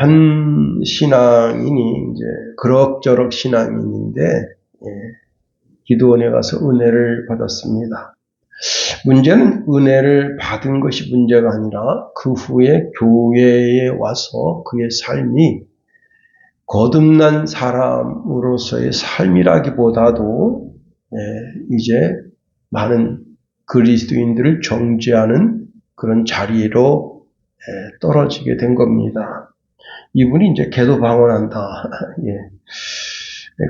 한 신앙인이 이제 그럭저럭 신앙인인데, 기도원에 가서 은혜를 받았습니다. 문제는 은혜를 받은 것이 문제가 아니라 그 후에 교회에 와서 그의 삶이 거듭난 사람으로서의 삶이라기보다도 이제 많은 그리스도인들을 정죄하는 그런 자리로 떨어지게 된 겁니다. 이분이 이제 계도 방언한다.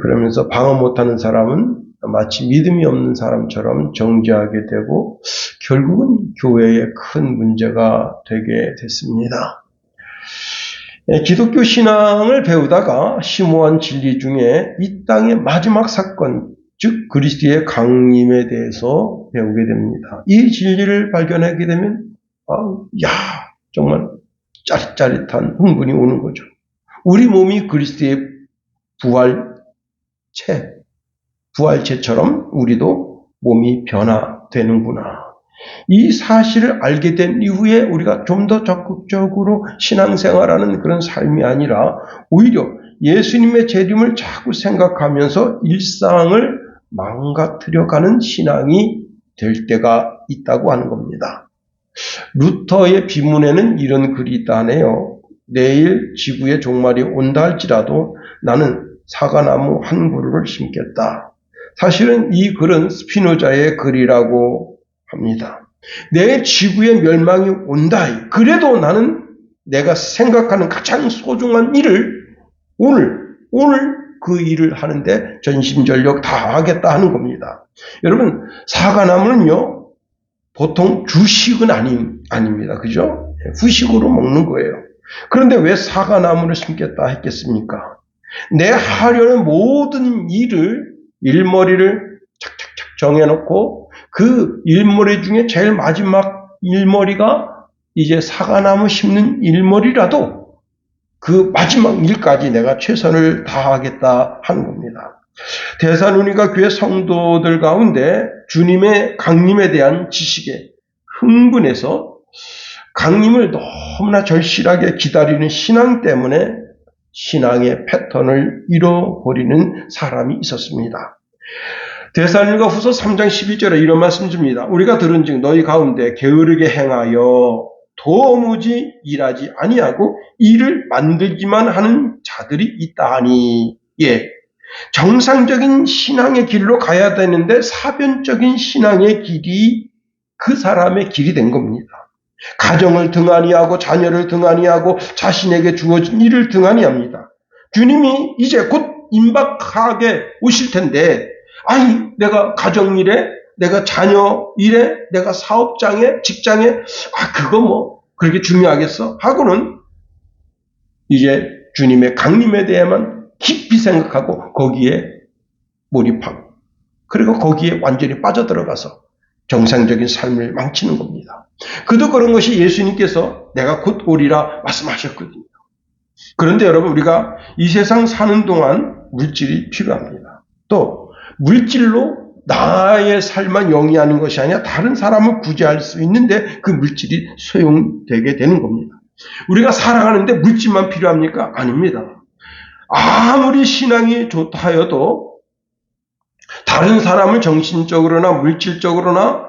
그러면서 방언 못하는 사람은 마치 믿음이 없는 사람처럼 정죄하게 되고 결국은 교회에 큰 문제가 되게 됐습니다. 기독교 신앙을 배우다가 심오한 진리 중에 이 땅의 마지막 사건, 즉 그리스도의 강림에 대해서 배우게 됩니다. 이 진리를 발견하게 되면 정말 짜릿짜릿한 흥분이 오는 거죠. 우리 몸이 그리스도의 부활체처럼 우리도 몸이 변화되는구나. 이 사실을 알게 된 이후에 우리가 좀 더 적극적으로 신앙생활하는 그런 삶이 아니라 오히려 예수님의 재림을 자꾸 생각하면서 일상을 망가뜨려가는 신앙이 될 때가 있다고 하는 겁니다. 루터의 비문에는 이런 글이 있다 하네요. 내일 지구의 종말이 온다 할지라도 나는 사과나무 한 그루를 심겠다. 사실은 이 글은 스피노자의 글이라고 합니다. 내일 지구의 멸망이 온다. 그래도 나는 내가 생각하는 가장 소중한 일을 오늘 그 일을 하는데 전심전력 다 하겠다 하는 겁니다. 여러분, 사과나무는요, 보통 주식은 아닙니다. 그죠? 후식으로 먹는 거예요. 그런데 왜 사과나무를 심겠다 했겠습니까? 내 하려는 모든 일머리를 착착착 정해놓고 그 일머리 중에 제일 마지막 일머리가 이제 사과나무 심는 일머리라도 그 마지막 일까지 내가 최선을 다하겠다 하는 겁니다. 데살로니가 교회 성도들 가운데 주님의 강림에 대한 지식에 흥분해서 강림을 너무나 절실하게 기다리는 신앙 때문에 신앙의 패턴을 잃어버리는 사람이 있었습니다. 데살로니가 후서 3장 12절에 이런 말씀 줍니다. 우리가 들은즉 너희 가운데 게으르게 행하여 도무지 일하지 아니하고 일을 만들기만 하는 자들이 있다 하니, 정상적인 신앙의 길로 가야 되는데 사변적인 신앙의 길이 그 사람의 길이 된 겁니다. 가정을 등한히 하고 자녀를 등한히 하고 자신에게 주어진 일을 등한히 합니다. 주님이 이제 곧 임박하게 오실 텐데, 내가 가정일에, 내가 자녀 일에, 내가 사업장에, 직장에, 그거 그렇게 중요하겠어? 하고는 이제 주님의 강림에 대해만 깊이 생각하고 거기에 몰입하고, 그리고 거기에 완전히 빠져들어가서 정상적인 삶을 망치는 겁니다. 그도 그런 것이 예수님께서 내가 곧 오리라 말씀하셨거든요. 그런데 여러분, 우리가 이 세상 사는 동안 물질이 필요합니다. 또 물질로 나의 삶만 영위하는 것이 아니라 다른 사람을 구제할 수 있는데 그 물질이 소용되게 되는 겁니다. 우리가 살아가는데 물질만 필요합니까? 아닙니다. 아무리 신앙이 좋다 하여도 다른 사람을 정신적으로나 물질적으로나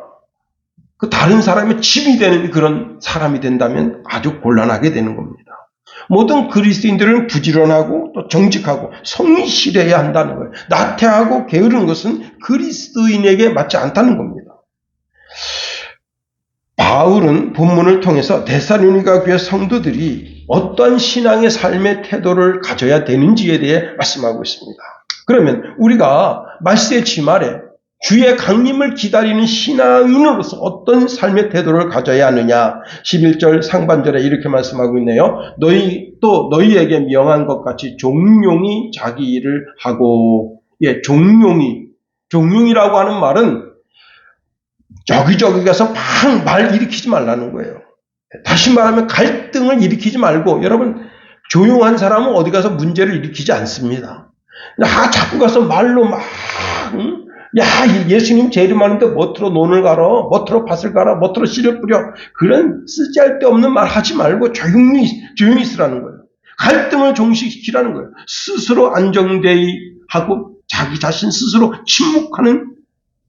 그 다른 사람의 짐이 되는 그런 사람이 된다면 아주 곤란하게 되는 겁니다. 모든 그리스도인들은 부지런하고 또 정직하고 성실해야 한다는 거예요. 나태하고 게으른 것은 그리스도인에게 맞지 않다는 겁니다. 바울은 본문을 통해서 데살로니가 교회 성도들이 어떤 신앙의 삶의 태도를 가져야 되는지에 대해 말씀하고 있습니다. 그러면 우리가 말세의 지말에 주의 강림을 기다리는 신앙인으로서 어떤 삶의 태도를 가져야 하느냐, 11절 상반절에 이렇게 말씀하고 있네요. 너희에게 명한 것 같이 종용이 자기 일을 하고, 종용이라고 하는 말은 여기저기 가서 막 말 일으키지 말라는 거예요. 다시 말하면 갈등을 일으키지 말고, 여러분, 조용한 사람은 어디 가서 문제를 일으키지 않습니다. 자꾸 가서 말로 예수님 재림하는데 멋으로 논을 갈아, 멋으로 밭을 갈아, 멋으로 씨를 뿌려. 그런 쓰잘데없는 말 하지 말고 조용히 있으라는 거예요. 갈등을 종식시키라는 거예요. 스스로 안정되이 하고 자기 자신 스스로 침묵하는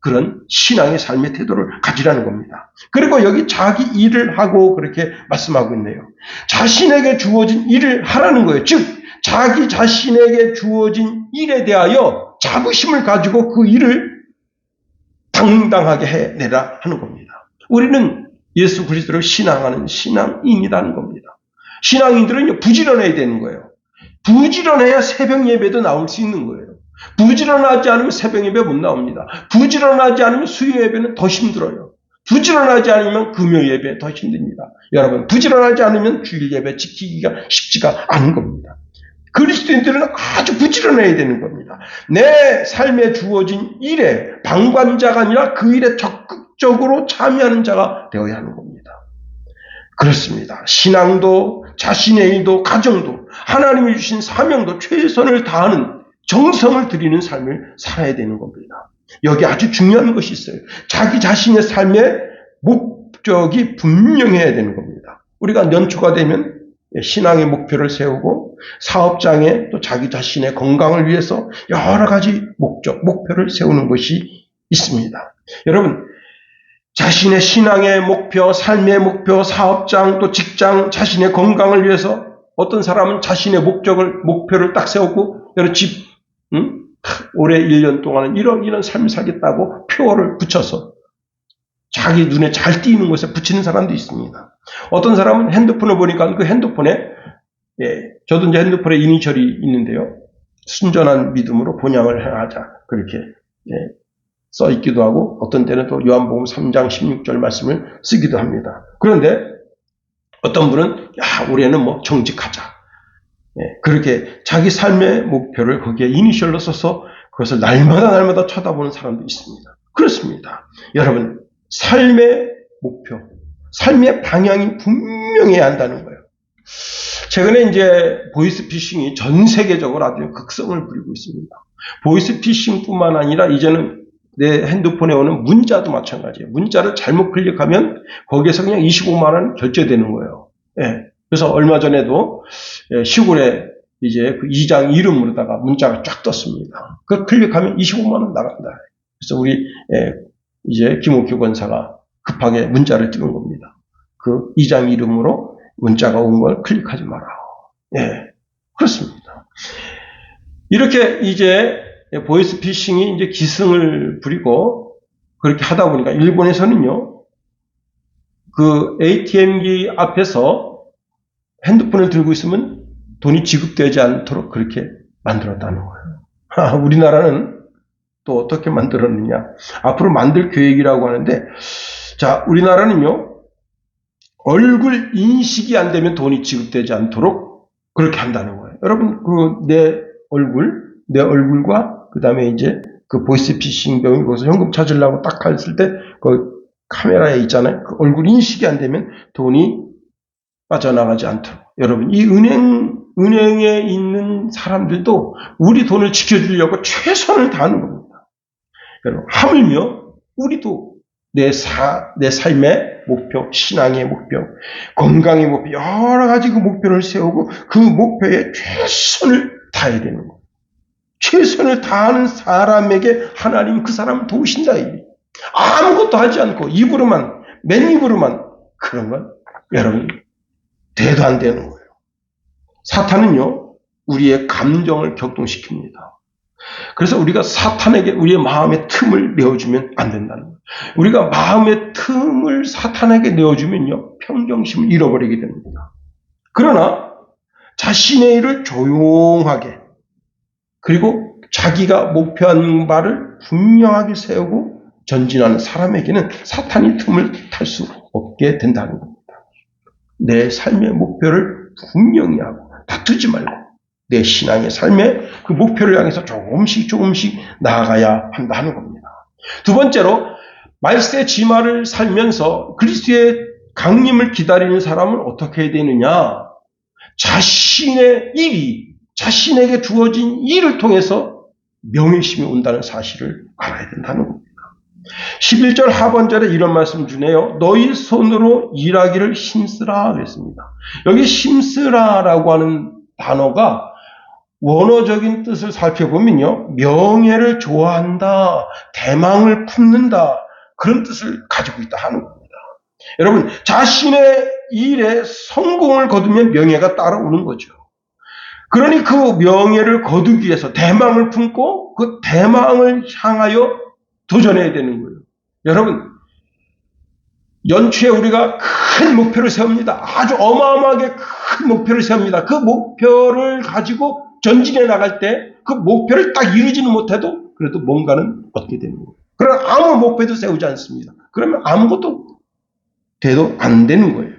그런 신앙의 삶의 태도를 가지라는 겁니다. 그리고 여기 자기 일을 하고 그렇게 말씀하고 있네요. 자신에게 주어진 일을 하라는 거예요. 즉 자기 자신에게 주어진 일에 대하여 자부심을 가지고 그 일을 당당하게 해내라 하는 겁니다. 우리는 예수 그리스도를 신앙하는 신앙인이라는 겁니다. 신앙인들은 부지런해야 되는 거예요. 부지런해야 새벽 예배도 나올 수 있는 거예요. 부지런하지 않으면 새벽 예배 못 나옵니다. 부지런하지 않으면 수요 예배는 더 힘들어요. 부지런하지 않으면 금요 예배 더 힘듭니다. 여러분, 부지런하지 않으면 주일 예배 지키기가 쉽지가 않은 겁니다. 그리스도인들은 아주 부지런해야 되는 겁니다. 내 삶에 주어진 일에 방관자가 아니라 그 일에 적극적으로 참여하는 자가 되어야 하는 겁니다. 그렇습니다. 신앙도 자신의 일도 가정도 하나님이 주신 사명도 최선을 다하는 정성을 들이는 삶을 살아야 되는 겁니다. 여기 아주 중요한 것이 있어요. 자기 자신의 삶의 목적이 분명해야 되는 겁니다. 우리가 연초가 되면 신앙의 목표를 세우고 사업장에 또 자기 자신의 건강을 위해서 여러 가지 목표를 세우는 것이 있습니다. 여러분, 자신의 신앙의 목표, 삶의 목표, 사업장, 또 직장, 자신의 건강을 위해서 어떤 사람은 자신의 목표를 딱 세우고 여러 집, 올해 1년 동안은 이런 삶을 살겠다고 표어를 붙여서 자기 눈에 잘 띄는 곳에 붙이는 사람도 있습니다. 어떤 사람은 핸드폰을 보니까 그 핸드폰에, 저도 이제 핸드폰에 이니셜이 있는데요. 순전한 믿음으로 본향을 행하자. 그렇게, 써 있기도 하고, 어떤 때는 또 요한복음 3장 16절 말씀을 쓰기도 합니다. 그런데 어떤 분은, 올해는 정직하자. 그렇게 자기 삶의 목표를 거기에 이니셜로 써서 그것을 날마다 쳐다보는 사람도 있습니다. 그렇습니다. 여러분, 삶의 목표, 삶의 방향이 분명해야 한다는 거예요. 최근에 이제 보이스피싱이 전 세계적으로 아주 극성을 부리고 있습니다. 보이스피싱뿐만 아니라 이제는 내 핸드폰에 오는 문자도 마찬가지예요. 문자를 잘못 클릭하면 거기에서 그냥 25만 원 결제되는 거예요. 그래서 얼마 전에도 시골에 이제 그 이장 이름으로다가 문자가 쫙 떴습니다. 그걸 클릭하면 25만 원 나간다. 그래서 우리 이제 김옥규 권사가 급하게 문자를 띄운 겁니다. 그 이장 이름으로 문자가 온 걸 클릭하지 마라. 그렇습니다. 이렇게 이제 보이스피싱이 이제 기승을 부리고 그렇게 하다 보니까 일본에서는요, 그 ATM기 앞에서 핸드폰을 들고 있으면 돈이 지급되지 않도록 그렇게 만들었다는 거예요. 우리나라는 또 어떻게 만들었느냐. 앞으로 만들 계획이라고 하는데, 자, 우리나라는요, 얼굴 인식이 안 되면 돈이 지급되지 않도록 그렇게 한다는 거예요. 여러분, 내 얼굴과 그 다음에 이제 그 보이스피싱 병이 거기서 현금 찾으려고 딱 했을 때 그 카메라에 있잖아요. 그 얼굴 인식이 안 되면 돈이 빠져나가지 않도록. 여러분, 이 은행에 있는 사람들도 우리 돈을 지켜주려고 최선을 다하는 겁니다. 여러분, 하물며 우리도 내 삶의 목표, 신앙의 목표, 건강의 목표, 여러 가지 그 목표를 세우고 그 목표에 최선을 다해야 되는 거예요. 최선을 다하는 사람에게 하나님 그 사람을 도우신다. 아무것도 하지 않고 맨 입으로만 그런 건 여러분 대도 안 되는 거예요. 사탄은요, 우리의 감정을 격동시킵니다. 그래서 우리가 사탄에게 우리의 마음의 틈을 내어주면 안 된다는 거예요. 우리가 마음의 틈을 사탄에게 내어주면요, 평정심을 잃어버리게 됩니다. 그러나 자신의 일을 조용하게, 그리고 자기가 목표한 바를 분명하게 세우고 전진하는 사람에게는 사탄이 틈을 탈 수 없게 된다는 겁니다. 내 삶의 목표를 분명히 하고 다투지 말고 내 신앙의 삶의 그 목표를 향해서 조금씩 나아가야 한다는 겁니다. 두 번째로, 말세 지마를 살면서 그리스도의 강림을 기다리는 사람은 어떻게 해야 되느냐? 자신에게 주어진 일을 통해서 명예심이 온다는 사실을 알아야 된다는 겁니다. 11절 하반절에 이런 말씀 주네요. 너희 손으로 일하기를 힘쓰라 그랬습니다. 여기 힘쓰라라고 하는 단어가 원어적인 뜻을 살펴보면요, 명예를 좋아한다, 대망을 품는다, 그런 뜻을 가지고 있다 하는 겁니다. 여러분, 자신의 일에 성공을 거두면 명예가 따라오는 거죠. 그러니 그 명예를 거두기 위해서 대망을 품고 그 대망을 향하여 도전해야 되는 거예요. 여러분, 연초에 우리가 큰 목표를 세웁니다. 아주 어마어마하게 큰 목표를 세웁니다. 그 목표를 가지고 전진해 나갈 때 그 목표를 딱 이루지는 못해도 그래도 뭔가는 얻게 되는 거예요. 그러나 아무 목표도 세우지 않습니다. 그러면 아무것도 돼도 안 되는 거예요.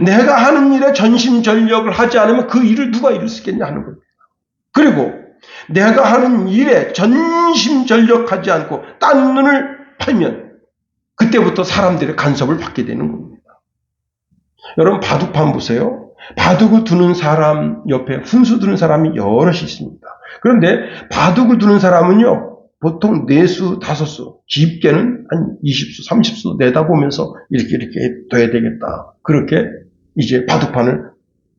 내가 하는 일에 전심전력을 하지 않으면 그 일을 누가 이룰 수 있겠냐 하는 겁니다. 그리고 내가 하는 일에 전심전력하지 않고 딴 눈을 팔면 그때부터 사람들의 간섭을 받게 되는 겁니다. 여러분, 바둑판 보세요. 바둑을 두는 사람 옆에 훈수 두는 사람이 여럿이 있습니다. 그런데 바둑을 두는 사람은요, 보통 4수, 5수, 깊게는 한 20수, 30수 내다보면서 이렇게 둬야 되겠다. 그렇게 이제 바둑판을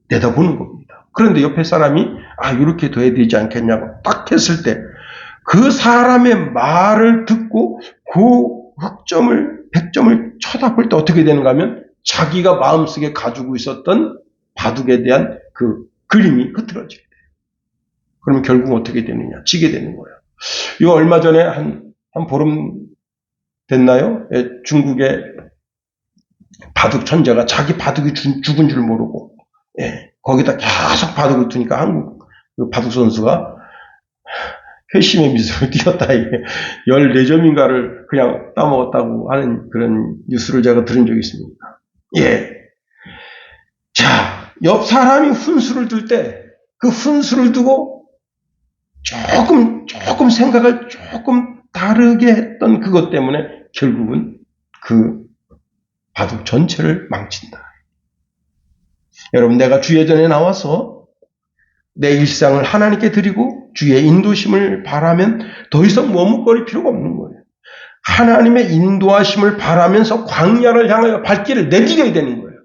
내다보는 겁니다. 그런데 옆에 사람이 이렇게 둬야 되지 않겠냐고 딱 했을 때 그 사람의 말을 듣고 그 흑점을, 100점을 쳐다볼 때 어떻게 되는가 하면 자기가 마음속에 가지고 있었던 바둑에 대한 그 그림이 흐트러지게 돼요. 그러면 결국 어떻게 되느냐? 지게 되는 거예요. 이거 얼마 전에 한 보름 됐나요? 중국의 바둑 천재가 자기 바둑이 죽은 줄 모르고, 거기다 계속 바둑을 두니까 한국 그 바둑 선수가 회심의 미소를 띄었다. 14점인가를 그냥 따먹었다고 하는 그런 뉴스를 제가 들은 적이 있습니다. 자, 옆 사람이 훈수를 둘 때 그 훈수를 두고 조금 생각을 조금 다르게 했던 그것 때문에 결국은 그 바둑 전체를 망친다. 여러분, 내가 주의 전에 나와서 내 일상을 하나님께 드리고 주의 인도심을 바라면 더 이상 머뭇거릴 필요가 없는 거예요. 하나님의 인도하심을 바라면서 광야를 향하여 발길을 내디뎌야 되는 거예요.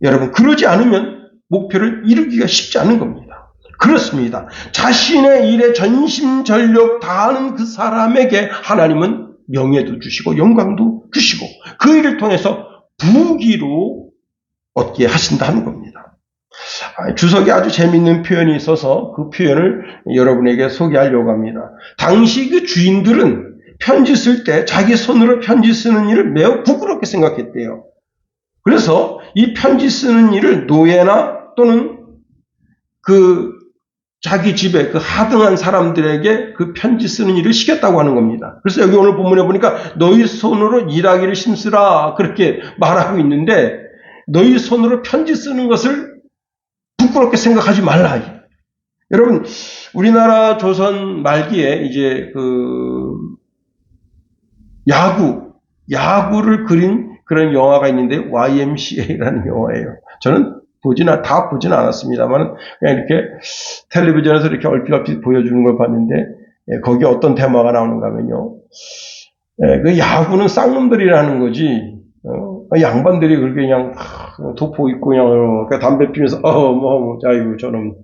여러분, 그러지 않으면 목표를 이루기가 쉽지 않은 겁니다. 그렇습니다. 자신의 일에 전심전력 다하는 그 사람에게 하나님은 명예도 주시고 영광도 주시고 그 일을 통해서 부귀로 얻게 하신다 하는 겁니다. 주석에 아주 재미있는 표현이 있어서 그 표현을 여러분에게 소개하려고 합니다. 당시 그 주인들은 편지 쓸 때 자기 손으로 편지 쓰는 일을 매우 부끄럽게 생각했대요. 그래서 이 편지 쓰는 일을 노예나 또는 그 자기 집에 그 하등한 사람들에게 그 편지 쓰는 일을 시켰다고 하는 겁니다. 그래서 여기 오늘 본문에 보니까 너희 손으로 일하기를 힘쓰라 그렇게 말하고 있는데 너희 손으로 편지 쓰는 것을 부끄럽게 생각하지 말라. 여러분, 우리나라 조선 말기에 이제 그 야구를 그린 그런 영화가 있는데 YMCA라는 영화예요. 저는 다 보지는 않았습니다만 그냥 이렇게 텔레비전에서 이렇게 얼핏 보여주는 걸 봤는데 거기에 어떤 테마가 나오는가 하면요. 그 야구는 쌍놈들이라는 거지. 양반들이 그렇게 그냥 도포 입고 그냥 담배 피면서 자이고 저놈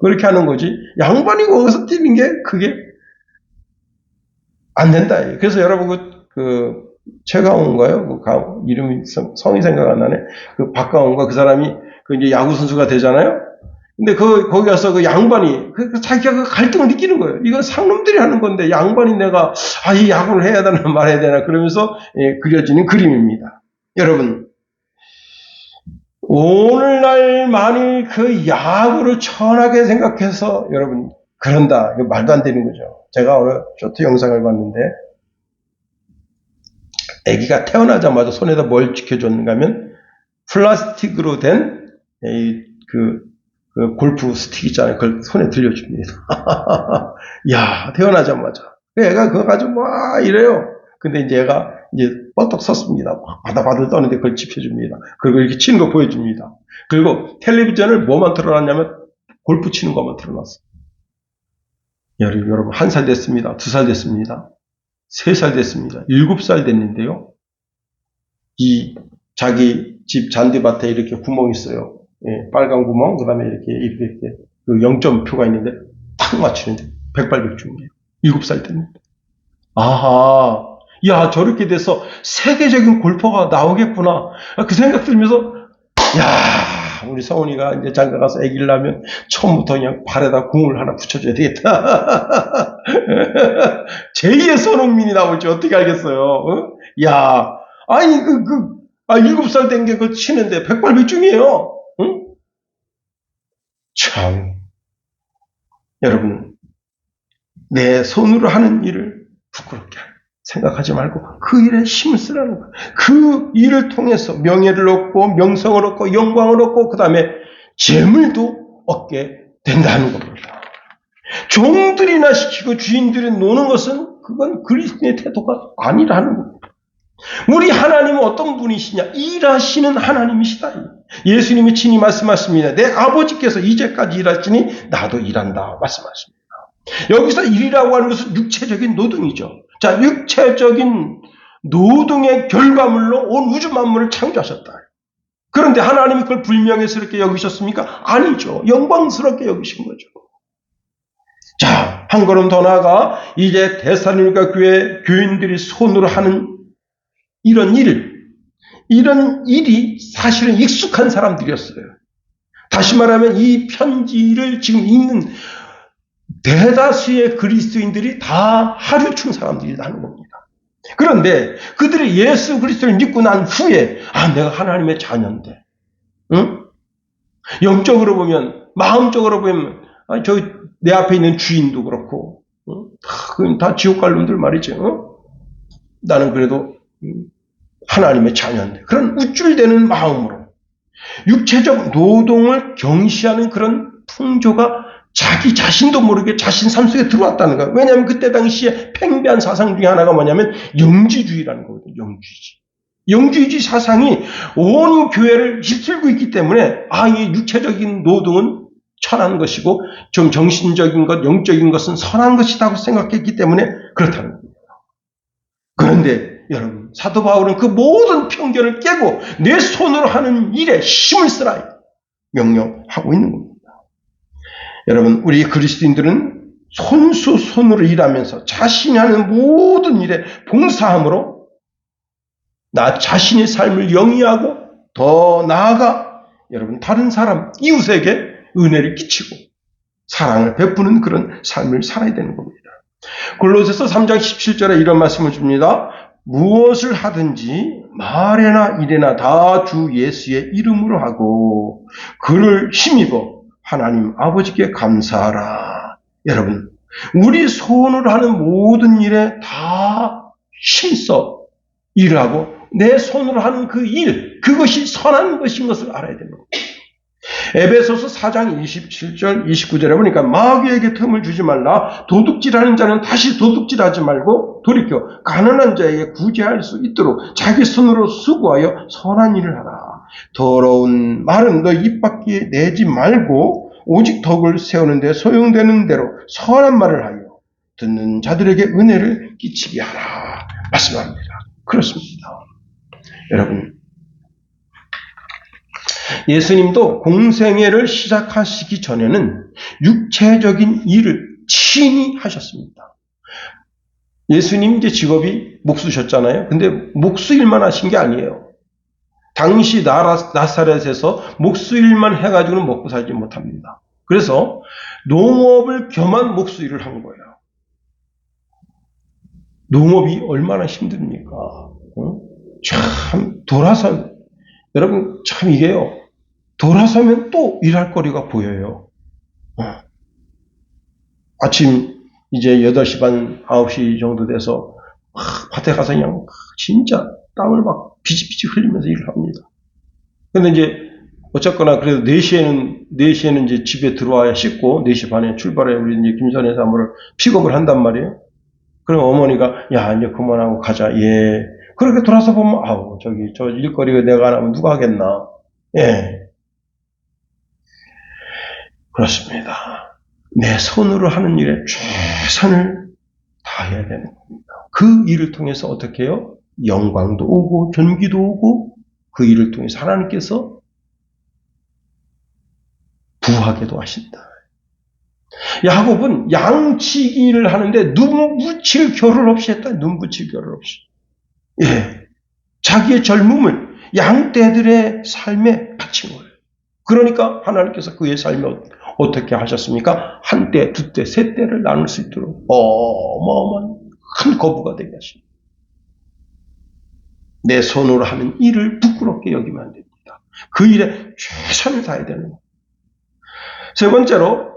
그렇게 하는 거지. 양반이 거기서 뛰는 게 그게 안 된다. 그래서 여러분 그 최강훈가요? 이름이 성이 생각 안 나네. 그 박강훈가 그 사람이 그 이제 야구 선수가 되잖아요. 근데 거기 가서 그 양반이 자기가 그 갈등을 느끼는 거예요. 이건 상놈들이 하는 건데 양반이 내가 이 야구를 해야 되나 말아야 되나 그러면서 그려지는 그림입니다. 여러분, 오늘날 만일 그 야구를 천하게 생각해서 여러분 그런다. 이거 말도 안 되는 거죠. 제가 오늘 쇼트 영상을 봤는데 아기가 태어나자마자 손에다 뭘 지켜줬는가 하면 플라스틱으로 된 그 골프 스틱 있잖아요. 그걸 손에 들려줍니다. 야, 태어나자마자. 애가 그거 가지고 이래요. 근데 이제 얘가 이제 뻗떡 섰습니다. 바다바다 떠는데 그걸 짚어줍니다. 그리고 이렇게 치는 거 보여줍니다. 그리고 텔레비전을 뭐만 틀어놨냐면 골프 치는 것만 틀어놨어요. 여러분, 1살 됐습니다. 2살 됐습니다. 3살 됐습니다. 7살 됐는데요. 이 자기 집 잔디밭에 이렇게 구멍이 있어요. 예, 빨간 구멍, 그 다음에 이렇게, 그 0점표가 있는데, 탁 맞추는데, 백발백중이에요. 7살 때는. 아하, 야, 저렇게 돼서 세계적인 골퍼가 나오겠구나. 그 생각 들면서, 야, 우리 성훈이가 이제 장가 가서 아기를 낳으면 처음부터 그냥 발에다 궁을 하나 붙여줘야 되겠다. 제2의 손흥민이 나올지 어떻게 알겠어요? 어? 야, 아니, 7살 된 게 그 치는데 백발백중이에요. 응? 참, 여러분, 내 손으로 하는 일을 부끄럽게 생각하지 말고 그 일에 힘을 쓰라는 거예요. 그 일을 통해서 명예를 얻고 명성을 얻고 영광을 얻고 그 다음에 재물도 얻게 된다는 겁니다. 종들이나 시키고 주인들이 노는 것은 그건 그리스도의 태도가 아니라는 겁니다. 우리 하나님은 어떤 분이시냐? 일하시는 하나님이시다. 예수님이 친히 말씀하십니다. 내 아버지께서 이제까지 일하시니 나도 일한다 말씀하십니다. 여기서 일이라고 하는 것은 육체적인 노동이죠. 자, 육체적인 노동의 결과물로 온 우주 만물을 창조하셨다. 그런데 하나님이 그걸 불명예스럽게 여기셨습니까? 아니죠. 영광스럽게 여기신 거죠. 자, 한 걸음 더 나아가 이제 데살로니가 교회 교인들이 손으로 하는 이런 일이 사실은 익숙한 사람들이었어요. 다시 말하면 이 편지를 지금 읽는 대다수의 그리스도인들이 다 하류층 사람들이라는 겁니다. 그런데 그들이 예수 그리스도를 믿고 난 후에 내가 하나님의 자녀인데, 응? 영적으로 보면, 마음적으로 보면 내 앞에 있는 주인도 그렇고, 다 지옥 갈 놈들 말이죠. 나는 그래도 하나님의 자녀인데, 그런 우쭐대는 마음으로 육체적 노동을 경시하는 그런 풍조가 자기 자신도 모르게 자신 삶 속에 들어왔다는 거예요. 왜냐하면 그때 당시에 팽배한 사상 중에 하나가 뭐냐면 영지주의라는 거거든요. 영지주의 사상이 온 교회를 휩쓸고 있기 때문에 이 육체적인 노동은 천한 것이고 좀 정신적인 것, 영적인 것은 선한 것이라고 생각했기 때문에 그렇다는 겁니다. 그런데 여러분, 사도 바울은 그 모든 편견을 깨고 내 손으로 하는 일에 힘을 쓰라 명령하고 있는 겁니다. 여러분, 우리 그리스도인들은 손으로 일하면서 자신이 하는 모든 일에 봉사함으로 나 자신의 삶을 영위하고 더 나아가 여러분 다른 사람, 이웃에게 은혜를 끼치고 사랑을 베푸는 그런 삶을 살아야 되는 겁니다. 골로새서 3장 17절에 이런 말씀을 줍니다. 무엇을 하든지 말에나 일에나 다 주 예수의 이름으로 하고 그를 힘입어 하나님 아버지께 감사하라. 여러분, 우리 손으로 하는 모든 일에 다 힘써 일을 하고 내 손으로 하는 그 일, 그것이 선한 것인 것을 알아야 됩니다. 에베소서 4장 27절 29절에 보니까 마귀에게 틈을 주지 말라. 도둑질하는 자는 다시 도둑질하지 말고 돌이켜 가난한 자에게 구제할 수 있도록 자기 손으로 수고하여 선한 일을 하라. 더러운 말은 너 입 밖에 내지 말고 오직 덕을 세우는 데 소용되는 대로 선한 말을 하여 듣는 자들에게 은혜를 끼치게 하라 말씀합니다. 그렇습니다. 여러분, 예수님도 공생애를 시작하시기 전에는 육체적인 일을 친히 하셨습니다. 예수님 이제 직업이 목수셨잖아요. 근데 목수 일만 하신 게 아니에요. 당시 나사렛에서 목수 일만 해가지고는 먹고 살지 못합니다. 그래서 농업을 겸한 목수 일을 한 거예요. 농업이 얼마나 힘듭니까? 참 여러분 참 이게요. 돌아서면 또 일할 거리가 보여요. 아침 이제 8시 반 9시 정도 돼서 밭에 가서 그냥 진짜 땀을 막 비지비지 흘리면서 일을 합니다. 근데 이제 어쨌거나 그래도 4시에는 이제 집에 들어와야 씻고 4시 반에 출발해 우리 이제 김선혜 사모를 픽업을 한단 말이에요. 그럼 어머니가 야 이제 그만하고 가자. 예. 그렇게 돌아서 보면 저 일거리가 내가 안 하면 누가 하겠나. 예. 그렇습니다. 내 손으로 하는 일에 최선을 다해야 되는 겁니다. 그 일을 통해서 어떻게 해요? 영광도 오고 존귀도 오고 그 일을 통해서 하나님께서 부하게도 하신다. 야곱은 양치기를 하는데 눈 붙일 겨를 없이 했다. 눈 붙일 겨를 없이. 예. 자기의 젊음을 양떼들의 삶에 바친 거예요. 그러니까 하나님께서 그의 삶에 어떻게 하셨습니까? 한 떼, 두 떼, 세 떼를 나눌 수 있도록 어마어마한 큰 거부가 되게 하십니다. 내 손으로 하는 일을 부끄럽게 여기면 안 됩니다. 그 일에 최선을 다해야 되는 거예요. 세 번째로,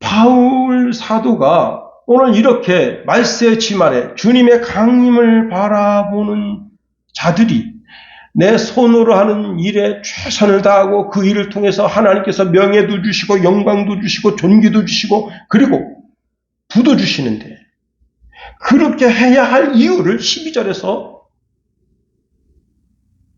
바울 사도가 오늘 이렇게 말세 지말에 주님의 강림을 바라보는 자들이 내 손으로 하는 일에 최선을 다하고 그 일을 통해서 하나님께서 명예도 주시고 영광도 주시고 존귀도 주시고 그리고 부도 주시는데 그렇게 해야 할 이유를 12절에서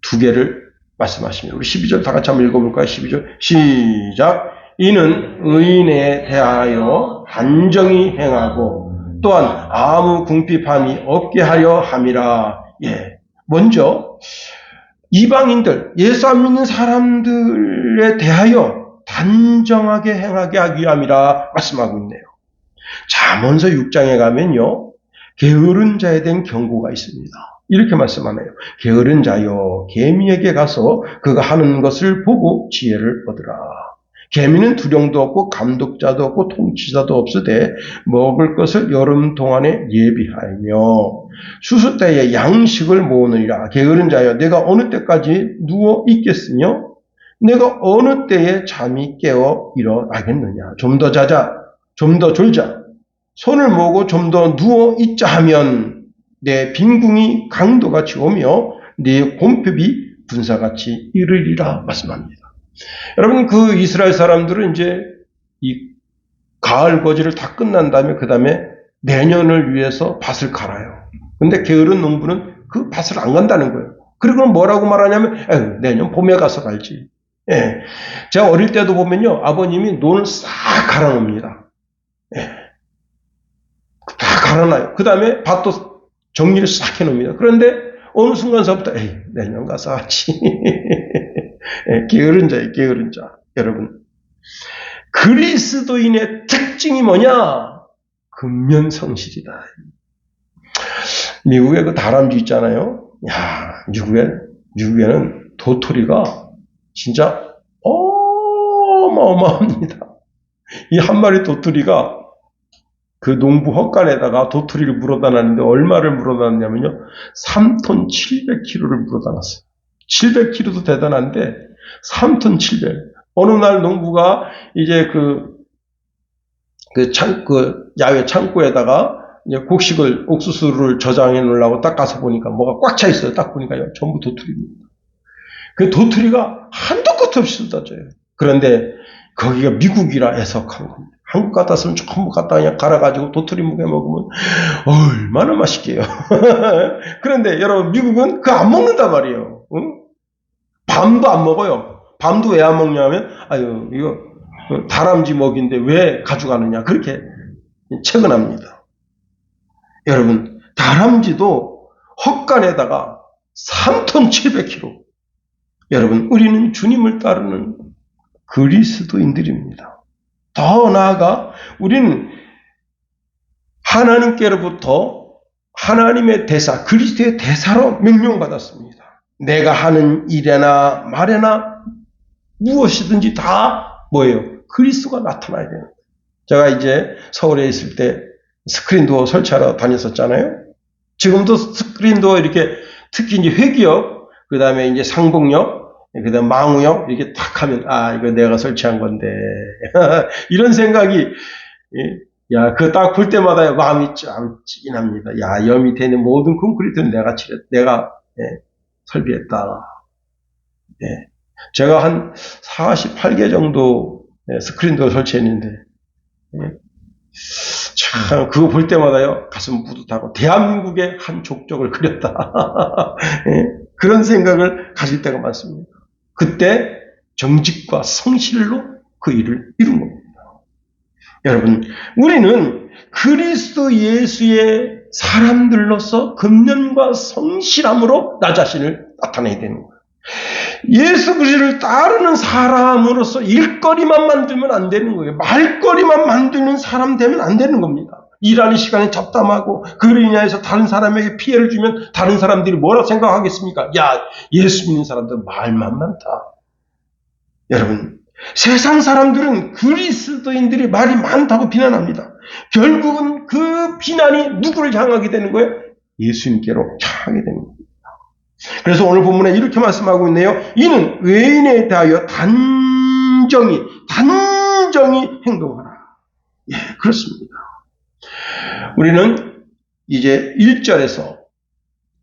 두 개를 말씀하십니다. 우리 12절 다 같이 한번 읽어볼까요? 12절 시작. 이는 의인에 대하여 단정히 행하고 또한 아무 궁핍함이 없게 하려 함이라. 예. 먼저 이방인들, 예수 안 믿는 사람들에 대하여 단정하게 행하게 하기 위함이라 말씀하고 있네요. 잠언서 6장에 가면요, 게으른 자에 대한 경고가 있습니다. 이렇게 말씀하네요. 게으른 자여, 개미에게 가서 그가 하는 것을 보고 지혜를 얻으라. 개미는 두령도 없고 감독자도 없고 통치자도 없으되 먹을 것을 여름 동안에 예비하며 추수 때에 양식을 모으느니라. 게으른 자여, 내가 어느 때까지 누워 있겠으며 내가 어느 때에 잠이 깨어 일어나겠느냐. 좀 더 자자, 좀 더 졸자, 손을 모으고 좀 더 누워 있자 하면 내 빈궁이 강도같이 오며 내 곰핍이 분사같이 이르리라 말씀합니다. 여러분, 그 이스라엘 사람들은 이제 이 가을 거지를 다 끝난 다음에 그 다음에 내년을 위해서 밭을 갈아요. 근데 게으른 농부는 그 밭을 안 간다는 거예요. 그리고 뭐라고 말하냐면 내년 봄에 가서 갈지. 예. 제가 어릴 때도 보면요, 아버님이 논을 싹 갈아놓습니다. 예. 다 갈아놔요. 그 다음에 밭도 정리를 싹 해놓습니다. 그런데 어느 순간서부터 내년 가서 하지. 예, 게으른 자예요, 게으른 자. 여러분, 그리스도인의 특징이 뭐냐? 근면성실이다. 미국에 그 다람쥐 있잖아요. 미국에는 도토리가 진짜 어마어마합니다. 이 한 마리 도토리가 그 농부 헛간에다가 도토리를 물어다 놨는데 얼마를 물어다 놨냐면요, 3톤 700kg를 물어다 놨어요. 700kg도 대단한데 3톤 700. 어느 날 농부가 이제 야외 창고에다가 이제 곡식을, 옥수수를 저장해 놓으려고 딱 가서 보니까 뭐가 꽉 차 있어요. 딱 보니까요, 전부 도토리입니다. 그 도토리가 한도 끝 없이 쏟아져요. 그런데 거기가 미국이라 해석한 겁니다. 한국 같았으면 전부 갖다 그냥 갈아가지고 도토리 묵에 먹으면 얼마나 맛있게요. 그런데 여러분, 미국은 그거 안 먹는단 말이에요. 응? 밤도 안 먹어요. 밤도 왜 안 먹냐면, 이거 다람쥐 먹인데 왜 가져가느냐, 그렇게 체근합니다. 여러분, 다람쥐도 헛간에다가 3톤 700kg. 여러분, 우리는 주님을 따르는 그리스도인들입니다. 더 나아가 우리는 하나님께로부터 하나님의 대사, 그리스도의 대사로 명령받았습니다. 내가 하는 일에나 말에나 무엇이든지 다 뭐예요? 그리스도가 나타나야 돼요. 제가 이제 서울에 있을 때 스크린도어 설치하러 다녔었잖아요. 지금도 스크린도어 이렇게 특히 이제 회기역, 그 다음에 이제 상봉역, 그 다음 망우역 이렇게 탁 하면 이거 내가 설치한 건데 이런 생각이, 그거 딱 볼 때마다 마음이 찌긴합니다. 여 밑에 있는 모든 콘크리트는 내가 설비했다. 제가 한 48개 정도 스크린도어 설치했는데, 참 그거 볼 때마다요 가슴 뿌듯하고 대한민국의 한 족적을 그렸다. 그런 생각을 가질 때가 많습니다. 그때 정직과 성실로 그 일을 이룬 겁니다. 여러분, 우리는 그리스도 예수의 사람들로서 근면과 성실함으로 나 자신을 나타내야 되는 거예요. 예수 그리스도를 따르는 사람으로서 일거리만 만들면 안 되는 거예요. 말거리만 만드는 사람 되면 안 되는 겁니다. 일하는 시간에 잡담하고 그로 인해서 다른 사람에게 피해를 주면 다른 사람들이 뭐라 생각하겠습니까? 야, 예수 믿는 사람들 말만 많다. 여러분, 세상 사람들은 그리스도인들이 말이 많다고 비난합니다. 결국은 그 비난이 누구를 향하게 되는 거예요? 예수님께로 향하게 되는 겁니다. 그래서 오늘 본문에 이렇게 말씀하고 있네요. 이는 의인에 대하여 단정히 행동하라. 예, 그렇습니다. 우리는 이제 1절에서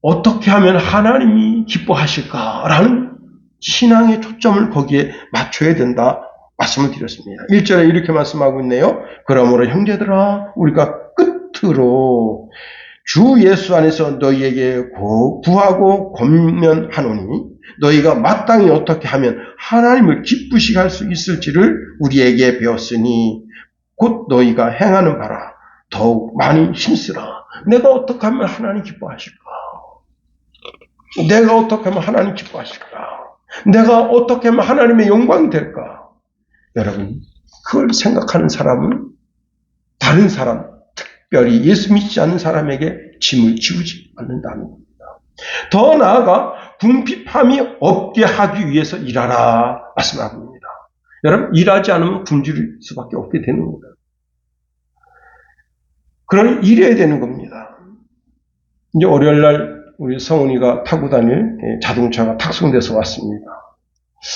어떻게 하면 하나님이 기뻐하실까라는 신앙의 초점을 거기에 맞춰야 된다 말씀을 드렸습니다. 1절에 이렇게 말씀하고 있네요. 그러므로 형제들아 우리가 끝으로 주 예수 안에서 너희에게 구하고 권면하노니 너희가 마땅히 어떻게 하면 하나님을 기쁘시게 할 수 있을지를 우리에게 배웠으니 곧 너희가 행하는 바라 더욱 많이 힘쓰라. 내가 어떻게 하면 하나님 기뻐하실까? 내가 어떻게 하면 하나님 기뻐하실까? 내가 어떻게 하면 하나님의 영광이 될까? 여러분, 그걸 생각하는 사람은 다른 사람, 특별히 예수 믿지 않는 사람에게 짐을 지우지 않는다는 겁니다. 더 나아가 궁핍함이 없게 하기 위해서 일하라 말씀합니다. 여러분, 일하지 않으면 굶주릴 수밖에 없게 되는 거예요. 그러니 일해야 되는 겁니다. 이제 월요일날 우리 성훈이가 타고 다닐 자동차가 탁송돼서 왔습니다.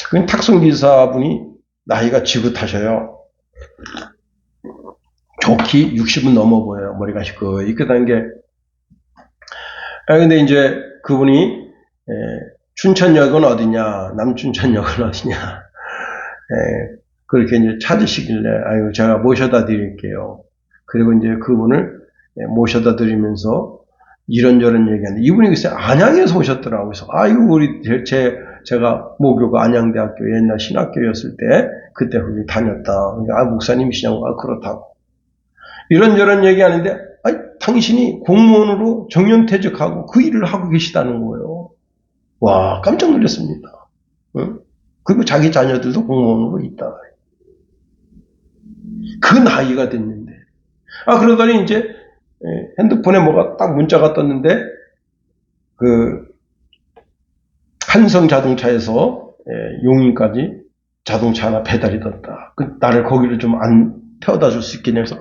그 탁송기사분이 나이가 지긋하셔요. 좋기 60은 넘어 보여요. 머리가 희끗한 게. 근데 이제 그분이 춘천역은 어디냐, 남춘천역은 어디냐, 그렇게 이제 찾으시길래, 아유, 제가 모셔다 드릴게요. 그리고 이제 그분을 모셔다 드리면서 이런저런 얘기하는데, 이분이 글쎄 안양에서 오셨더라고요. 그래서, 아이고, 제가 모교가 안양대학교 옛날 신학교였을 때, 그때 거기 다녔다. 목사님이시냐고, 그렇다고. 이런저런 얘기하는데, 당신이 공무원으로 정년퇴직하고 그 일을 하고 계시다는 거예요. 와, 깜짝 놀랐습니다. 응? 그리고 자기 자녀들도 공무원으로 있다. 그 나이가 됐는데. 그러더니 이제 핸드폰에 뭐가 딱 문자가 떴는데, 한성 자동차에서 용인까지 자동차 하나 배달이 떴다. 나를 거기를 좀 안 태워다 줄 수 있겠냐 해서,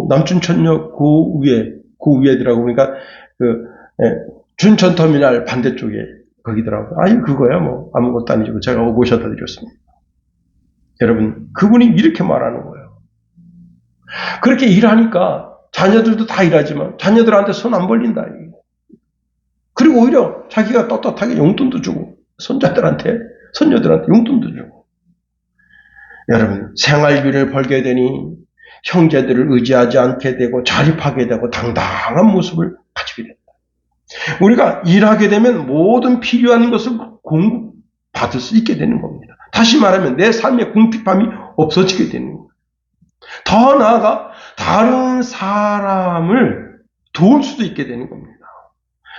남춘천역 그 위에더라고. 그러니까, 춘천터미널 반대쪽에 거기더라고. 그거야, 아무것도 아니고 제가 모셔다 드렸습니다. 여러분, 그분이 이렇게 말하는 거예요. 그렇게 일하니까 자녀들도 다 일하지만 자녀들한테 손 안 벌린다. 그리고 오히려 자기가 떳떳하게 용돈도 주고 손녀들한테 용돈도 주고. 여러분, 생활비를 벌게 되니 형제들을 의지하지 않게 되고 자립하게 되고 당당한 모습을 가지게 된다. 우리가 일하게 되면 모든 필요한 것을 공급받을 수 있게 되는 겁니다. 다시 말하면 내 삶의 궁핍함이 없어지게 되는 겁니다. 더 나아가 다른 사람을 도울 수도 있게 되는 겁니다.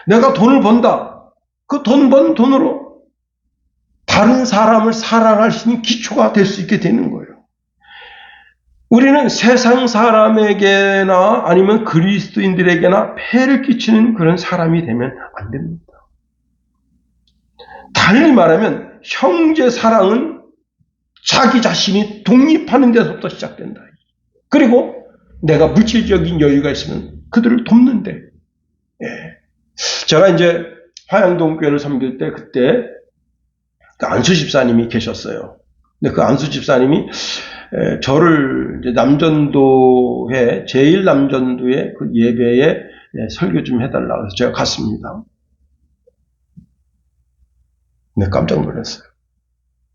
내가 돈을 번다. 그 돈 번 돈으로 다른 사람을 사랑할 수 있는 기초가 될 수 있게 되는 거예요. 우리는 세상 사람에게나 아니면 그리스도인들에게나 폐를 끼치는 그런 사람이 되면 안 됩니다. 달리 말하면 형제 사랑은 자기 자신이 독립하는 데서부터 시작된다. 그리고 내가 물질적인 여유가 있으면 그들을 돕는데, 제가 이제 화양동 교회를 섬길 때 그때 안수 집사님이 계셨어요. 근데 그 안수 집사님이 저를 이제 남전도회, 제1남전도회 그 예배에 설교 좀 해달라고 해서 제가 갔습니다. 네, 깜짝 놀랐어요.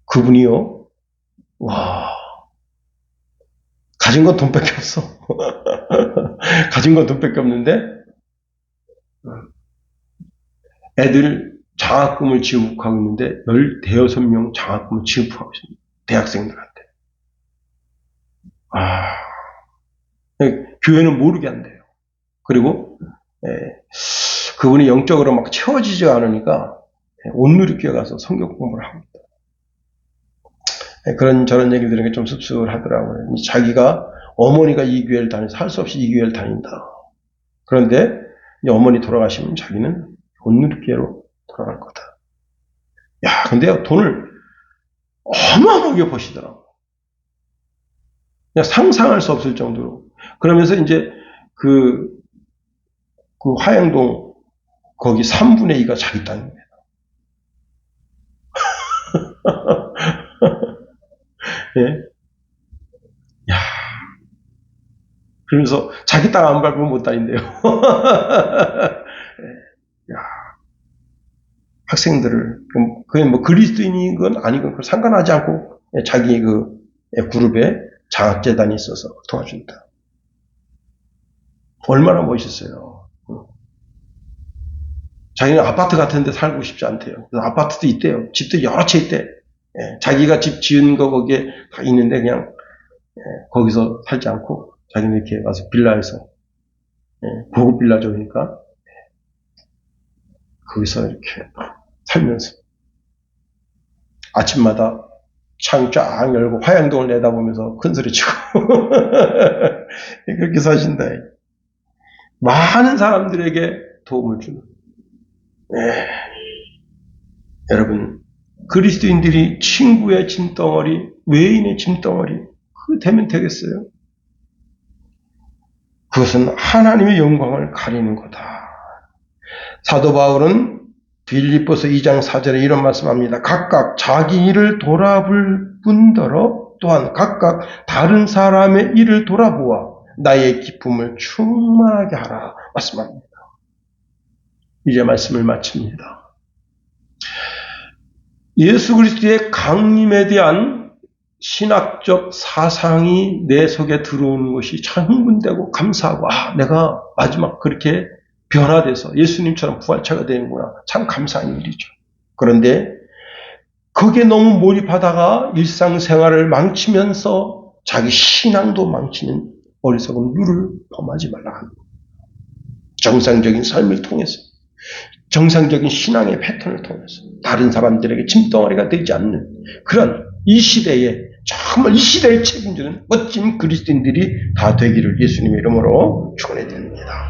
그분이요, 와, 가진 건 돈밖에 없어. 가진 건 돈밖에 없는데, 애들 장학금을 지급하고 있는데, 16명 장학금을 지급하고 있습니다. 대학생들한테. 교회는 모르게 한대요. 그리고 그분이 영적으로 막 채워지지 않으니까 온누리교회 가서 성경 공부를 합니다. 그런 저런 얘기를 들으니까 좀 씁쓸하더라고요. 자기가 어머니가 이 교회를 다녀서 할 수 없이 이 교회를 다닌다. 그런데 어머니 돌아가시면 자기는 온누리교회로 돌아갈 거다. 야, 근데 돈을 어마어마하게 버시더라고. 그냥 상상할 수 없을 정도로. 그러면서 이제 그 화양동 거기 3분의 2가 자기 땅입니다. 예? 야, 그러면서 자기 땅 안 밟으면 못 다닌대요. 야, 학생들을 그게 뭐 그리스도인인 건 아니건 그걸 상관하지 않고 자기 그 그룹에 장학재단이 있어서 도와준다. 얼마나 멋있어요. 자기는 아파트 같은 데 살고 싶지 않대요. 아파트도 있대요. 집도 여러 채 있대. 자기가 집 지은 거 거기에 다 있는데 그냥 거기서 살지 않고 자기는 이렇게 와서 빌라에서 고급 빌라 좋으니까 거기서 이렇게 살면서 아침마다 창 쫙 열고 화양동을 내다보면서 큰 소리 치고 그렇게 사신다. 많은 사람들에게 도움을 주는. 여러분, 그리스도인들이 친구의 짐덩어리, 외인의 짐덩어리, 그거 되면 되겠어요? 그것은 하나님의 영광을 가리는 거다. 사도 바울은 빌립보서 2장 4절에 이런 말씀합니다. 각각 자기 일을 돌아볼 뿐더러 또한 각각 다른 사람의 일을 돌아보아 나의 기쁨을 충만하게 하라 말씀합니다. 이제 말씀을 마칩니다. 예수 그리스도의 강림에 대한 신학적 사상이 내 속에 들어오는 것이 참 흥분되고 감사하고 내가 마지막 그렇게 변화돼서 예수님처럼 부활체가 되는구나. 참 감사한 일이죠. 그런데 거기에 너무 몰입하다가 일상생활을 망치면서 자기 신앙도 망치는 어리석은 룰을 범하지 말라 합니다. 정상적인 삶을 통해서, 정상적인 신앙의 패턴을 통해서 다른 사람들에게 짐덩어리가 되지 않는 그런 이 시대에 정말 이 시대를 책임지는 멋진 그리스도인들이 다 되기를 예수님의 이름으로 축원해 드립니다.